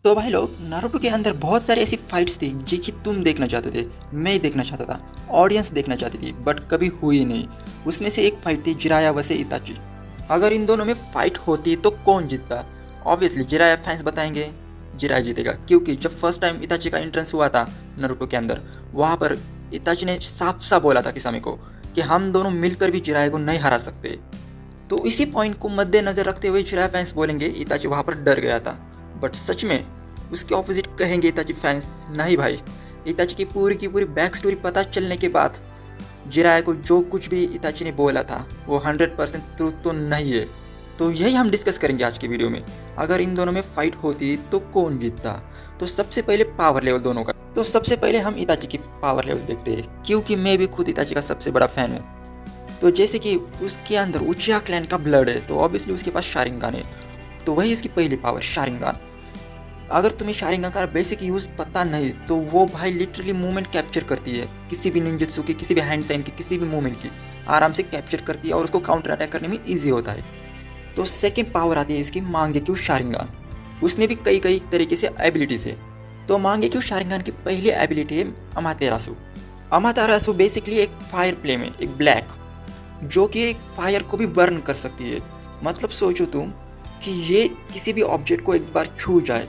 तो भाई लोग, नारुतो के अंदर बहुत सारे ऐसी फाइट्स थी जो कि तुम देखना चाहते थे, मैं देखना चाहता था, ऑडियंस देखना चाहती थी, बट कभी हुई नहीं। उसमें से एक फाइट थी जिराया वसे इताची। अगर इन दोनों में फाइट होती तो कौन जीतता? ऑब्वियसली जिराया फैंस बताएंगे जिराया जीतेगा, क्योंकि जब फर्स्ट टाइम इताची का एंट्रेंस हुआ था नारुतो के अंदर, वहाँ पर इताची ने साफ साफ बोला था किसामी को कि हम दोनों मिलकर भी जिराया को नहीं हरा सकते। तो इसी पॉइंट को मद्देनजर रखते हुए जिराया फैंस बोलेंगे इताची वहाँ पर डर गया था, बट सच में उसके ऑपोजिट कहेंगे इताची फैंस, नहीं भाई, इताची की पूरी बैक स्टोरी पता चलने के बाद जिराया को जो कुछ भी इताची ने बोला था वो 100% ट्रूथ तो नहीं है। तो यही हम डिस्कस करेंगे आज की वीडियो में। अगर इन दोनों में फाइट होती तो कौन जीतता? तो सबसे पहले पावर लेवल दोनों का। तो सबसे पहले हम इताची की पावर लेवल देखते हैं, क्योंकि मैं भी खुद इताची का सबसे बड़ा फैन हूँ। तो जैसे कि उसके अंदर उचिया क्लैन का ब्लड है, तो ऑब्वियसली उसके पास शारिंगान है, तो वही इसकी पहली पावर शारिंगान। अगर तुम्हें शारिंगान का बेसिक यूज़ पता नहीं तो वो भाई लिटरली मूवमेंट कैप्चर करती है, किसी भी निंजुत्सु की, किसी भी हैंड साइन की, किसी भी मूवमेंट की आराम से कैप्चर करती है और उसको काउंटर अटैक करने में ईजी होता है। तो सेकेंड पावर आती है इसकी मांगेक्यू शारिंगान। उसमें भी कई तरीके से एबिलिटीज है। तो मांगेक्यू शारिंगान की पहली एबिलिटी है अमातेरासु। अमातेरासु बेसिकली एक फायर फ्लेम है, एक ब्लैक, जो कि एक फायर को भी बर्न कर सकती है। मतलब सोचो तुम कि ये किसी भी ऑब्जेक्ट को एक बार छू जाए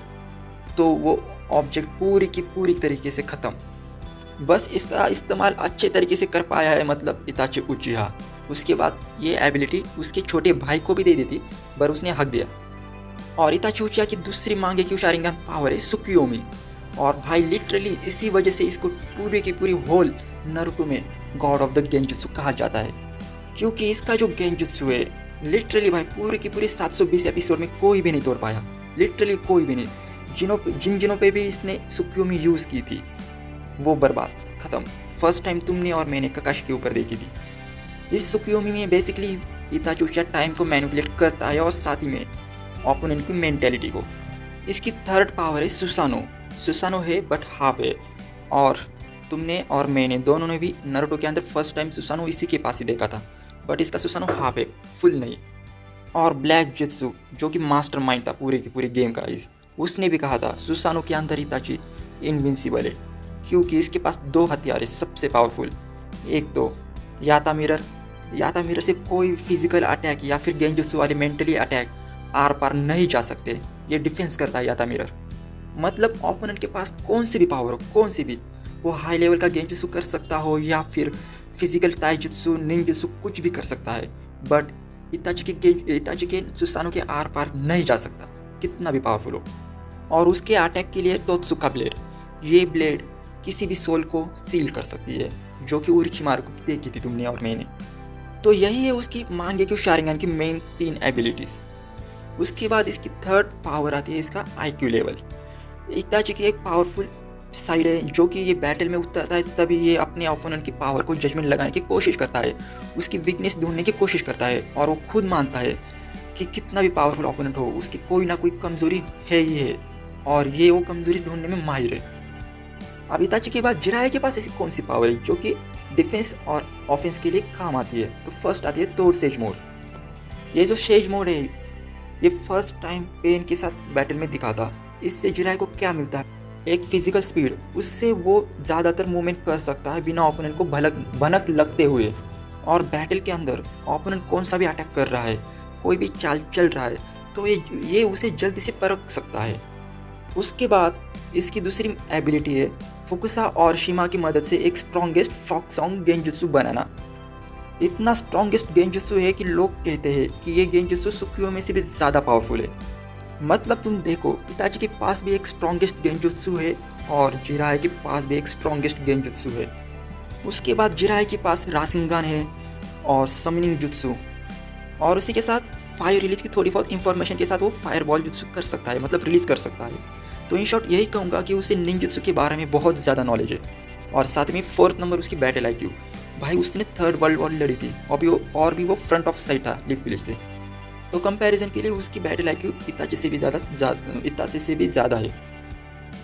तो वो ऑब्जेक्ट पूरी की पूरी तरीके से ख़त्म। बस इसका इस्तेमाल अच्छे तरीके से कर पाया है मतलब इताची उचिहा। उसके बाद ये एबिलिटी उसके छोटे भाई को भी दे दी थी, पर उसने हक दिया। और इताची उचिहा की दूसरी मांगेक्यू शारिंगान पावर है सुकियोमी। और भाई लिटरली इसी वजह से इसको पूरी की पूरी होल नारुतो में गॉड ऑफ द गेंजुत्सु कहा जाता है, क्योंकि इसका जो गेंजुत्सु है लिटरली भाई पूरी की पूरी 720 एपिसोड में कोई भी नहीं तोड़ पाया, लिटरली कोई भी नहीं। जिन जिनों पे भी इसने सुकियोमी यूज़ की थी वो बर्बाद, ख़त्म। फर्स्ट टाइम तुमने और मैंने ककाशी के ऊपर देखी थी। इस सुकियोमी में बेसिकली इताची उचिहा टाइम को मैनिपुलेट करता है और साथ ही में ओपोनेंट की मेंटेलिटी को। इसकी थर्ड पावर है सुसानो। सुसानो है बट हाफ है, और तुमने और मैंने दोनों ने भी नारुतो के अंदर फर्स्ट टाइम सुसानो इसी के पास ही देखा था, बट इसका सुसानो हाफ है, फुल नहीं। और ब्लैक जित्सु जो कि मास्टर माइंड था पूरे की पूरी गेम का, उसने भी कहा था सुसानो के अंदर इताची इनविंसिबल है, क्योंकि इसके पास दो हथियार है सबसे पावरफुल। एक तो याता मिरर, याता मिरर से कोई फिजिकल अटैक या फिर गेंजुत्सु वाले मेंटली अटैक आर पार नहीं जा सकते, ये डिफेंस करता है याता मिरर। मतलब ओपोनेंट के पास कौन सी भी पावर हो, कौन सी भी, वो हाई लेवल का गेंजुत्सु कर सकता हो या फिर फिजिकल ताइजुत्सु निंजुत्सु कुछ भी कर सकता है, बट इताची के सुसानो के आर पार नहीं जा सकता, कितना भी पावरफुल हो। और उसके अटैक के लिए तोत्सुका ब्लेड, ये ब्लेड किसी भी सोल को सील कर सकती है, जो कि उरोचिमारू को देखी थी तुमने और मैंने। तो यही है उसकी मांगेक्यू शारिंगान की मेन 3 एबिलिटीज़। उसके बाद इसकी थर्ड पावर आती है इसका आईक्यू लेवल। इताची की एक पावरफुल साइड है, जो कि ये बैटल में उतरता है तभी ये अपने ओपोनेंट की पावर को जजमेंट लगाने की कोशिश करता है, उसकी वीकनेस ढूंढने की कोशिश करता है, और वो खुद मानता है कि कितना भी पावरफुल ओपोनेंट हो उसकी कोई ना कोई कमज़ोरी है ही है, और ये वो कमज़ोरी ढूंढने में माहिर है। अब इताची के बाद जिराया के पास ऐसी कौन सी पावर है जो कि डिफेंस और ऑफेंस के लिए काम आती है? तो फर्स्ट आती है तोड़ सेज मोड। ये जो सेज मोड है ये फर्स्ट टाइम पेन के साथ बैटल में दिखा था। इससे जिराया को क्या मिलता है? एक फिजिकल स्पीड, उससे वो ज़्यादातर मूवमेंट कर सकता है बिना ओपोनेंट को भनक लगते हुए। और बैटल के अंदर ओपोनेंट कौन सा भी अटैक कर रहा है, कोई भी चाल चल रहा है, तो ये उसे जल्दी से परख सकता है। उसके बाद इसकी दूसरी एबिलिटी है फुकुसा और शिमा की मदद से एक स्ट्रॉन्गेस्ट फॉक सॉन्ग गेंजुत्सु बनाना। इतना स्ट्रॉन्गेस्ट गेंजुत्सु है कि लोग कहते हैं कि ये गेंजुत्सु सुकियोमी से भी ज़्यादा पावरफुल है। मतलब तुम देखो, इताची के पास भी एक स्ट्रॉन्गेस्ट गेंजुत्सु है और जिराया के पास भी एक स्ट्रॉन्गेस्ट गेंजुत्सु है। उसके बाद जिराया के पास रासिंगान है और समनिंग जुत्सु, और उसी के साथ फायर रिलीज की थोड़ी बहुत इंफॉर्मेशन के साथ वो फायर बॉल जुत्सु कर सकता है, मतलब रिलीज कर सकता है। तो इन शॉर्ट यही कहूँगा कि उसे निंजुत्सु के बारे में बहुत ज़्यादा नॉलेज है। और साथ में 4th नंबर उसकी बैटल आईक्यू। भाई उसने 3rd वर्ल्ड वॉर लड़ी थी, और भी वो फ्रंट ऑफ साइड था लीफ विलेज से। तो कंपैरिजन के लिए उसकी बैटल आईक्यू इताची से भी ज़्यादा है।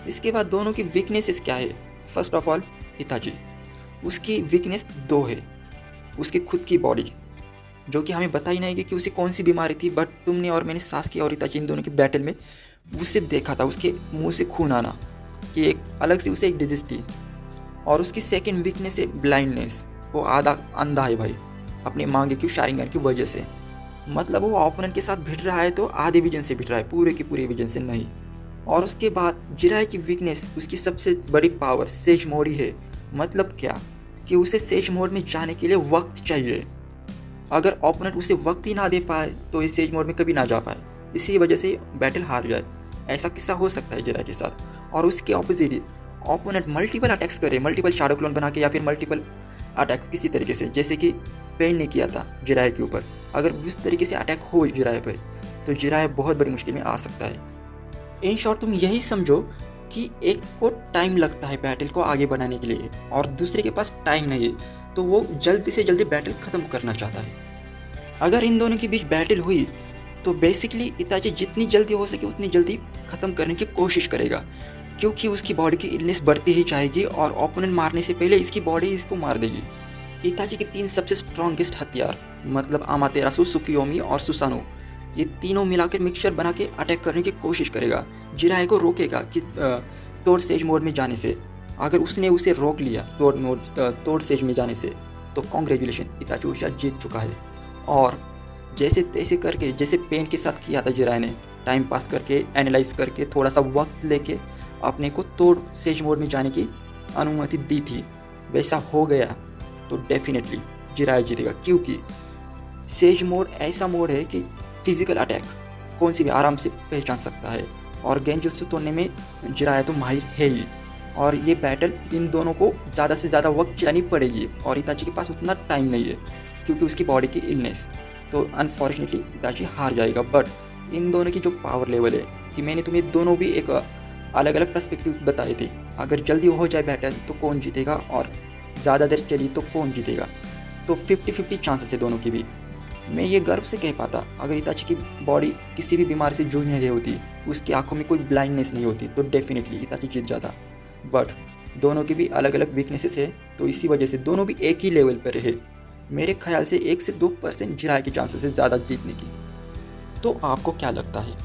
इसके बाद दोनों की वीकनेसेस क्या है? फर्स्ट ऑफ ऑल इताची, उसकी वीकनेस 2 है, उसकी खुद की बॉडी, जो कि हमें बता ही नहीं कि उसे कौन सी बीमारी थी, बट तुमने और मैंने सासकी और इताची इन दोनों की बैटल में उससे देखा था उसके मुंह से खून आना, कि एक अलग से उसे एक डिजीज थी। और उसकी सेकंड वीकनेस है ब्लाइंडनेस, वो आधा अंधा है भाई, अपने मांगे की शारिंगन की वजह से। मतलब वो ओपोनेंट के साथ भिड़ रहा है तो आधे विजन से भिड़ रहा है, पूरे की पूरे विजन से नहीं। और उसके बाद जिराय की वीकनेस, उसकी सबसे बड़ी पावर सेज मोड ही है। मतलब क्या कि उसे सेज मोड में जाने के लिए वक्त चाहिए। अगर ओपोनेंट उसे वक्त ही ना दे पाए तो इस सेज मोड में कभी ना जा पाए, इसी वजह से बैटल हार जाए। ऐसा किस्सा हो सकता है जिराय के साथ। और उसके ऑपोजिट ओपोनेंट मल्टीपल अटैक्स करे, मल्टीपल शैडो क्लोन बना के या फिर मल्टीपल अटैक्स किसी तरीके से, जैसे कि पेन ने किया था जिराय के ऊपर। अगर उस तरीके से अटैक हो जिराय पर तो जिराय बहुत बड़ी मुश्किल में आ सकता है। इन शॉर्ट तुम यही समझो कि एक को टाइम लगता है बैटल को आगे बढ़ाने के लिए और दूसरे के पास टाइम नहीं है, तो वो जल्दी से जल्दी बैटल ख़त्म करना चाहता है। अगर इन दोनों के बीच बैटल हुई तो बेसिकली इताची जितनी जल्दी हो सके उतनी जल्दी ख़त्म करने की कोशिश करेगा, क्योंकि उसकी बॉडी की इलनेस बढ़ती ही जाएगी और ओपोनेंट मारने से पहले इसकी बॉडी इसको मार देगी। इताची के 3 सबसे स्ट्रॉन्गेस्ट हथियार, मतलब आमातेरासु, सुकियोमी और सुसानो, ये तीनों मिलाकर मिक्सचर बना के अटैक करने की कोशिश करेगा। जिराय को रोकेगा कि तोड़ सेज मोड में जाने से। अगर उसने उसे रोक लिया तोड़ सेज में जाने से तो कॉन्ग्रेचुलेशन, इताची उषा जीत चुका है। और जैसे तैसे करके, जैसे पेन के साथ किया था जिराय ने, टाइम पास करके, एनालाइज करके, थोड़ा सा वक्त लेके अपने को तोड़ सेज मोड में जाने की अनुमति दी थी, वैसा हो गया तो डेफिनेटली जिराय जीतेगा। क्योंकि सेज मोड ऐसा मोड है कि फिजिकल अटैक कौन सी भी आराम से पहचान सकता है, और गेंजुत्सु तोड़ने में जिराय तो माहिर है ही। और ये बैटल इन दोनों को ज़्यादा से ज़्यादा वक्त चलानी पड़ेगी और इताची के पास उतना टाइम नहीं है क्योंकि उसकी बॉडी की इलनेस। तो अनफॉर्चुनेटली इताची हार जाएगा। बट इन दोनों की जो पावर लेवल है, कि मैंने तुम्हें दोनों भी एक अलग अलग पर्सपेक्टिव बताए थे। अगर जल्दी हो जाए बैटल तो कौन जीतेगा और ज़्यादा देर चली तो कौन जीतेगा, तो 50-50 चांसेस है दोनों की भी। मैं ये गर्व से कह पाता, अगर इताची की बॉडी किसी भी बीमारी से जूझ नहीं होती, उसकी आंखों में कोई ब्लाइंडनेस नहीं होती, तो डेफिनेटली इताची जीत जाता। बट दोनों की भी अलग अलग वीकनेसेस है, तो इसी वजह से दोनों भी एक ही लेवल पर रहे। मेरे ख्याल से 1 से 2% जिराय के चांसेस है ज़्यादा जीतने की। तो आपको क्या लगता है?